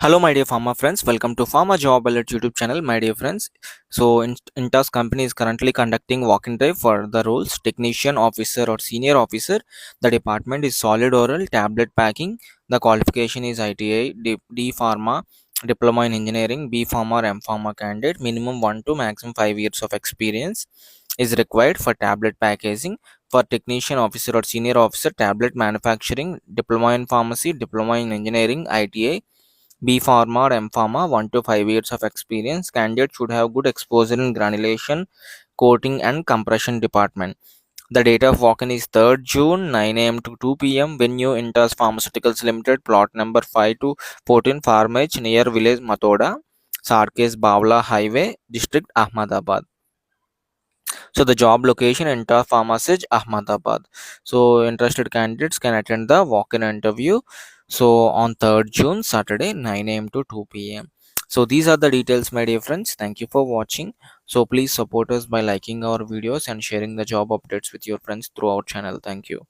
Hello, my dear pharma friends. Welcome to Pharma Job Alert YouTube channel, my dear friends. So, Intas company is currently conducting walk-in drive for the roles technician, officer, or senior officer. The department is solid oral tablet packing. The qualification is ITI Pharma, Diploma in Engineering, B.Pharma or M.Pharma candidate. Minimum 1 to maximum 5 years of experience is required for tablet packaging. For technician, officer, or senior officer, tablet manufacturing, diploma in pharmacy, diploma in engineering, ITI. B.Pharma or M.Pharma, 1 to 5 years of experience. Candidate should have good exposure in granulation, coating, and compression department. The date of walk-in is 3rd June, 9 a.m. to 2 p.m. Venue Intas Pharmaceuticals Limited, plot number 5 to 14, Farmage, near village Matoda, Sarkes Bawla Highway, District Ahmedabad. So the job location, Intas Pharmaceuticals, Ahmedabad. So interested candidates can attend the walk-in interview. So on 3rd June, Saturday, 9 a.m. to 2 p.m. So these are the details, my dear friends. Thank you for watching. So please support us by liking our videos and sharing the job updates with your friends through our channel. Thank you.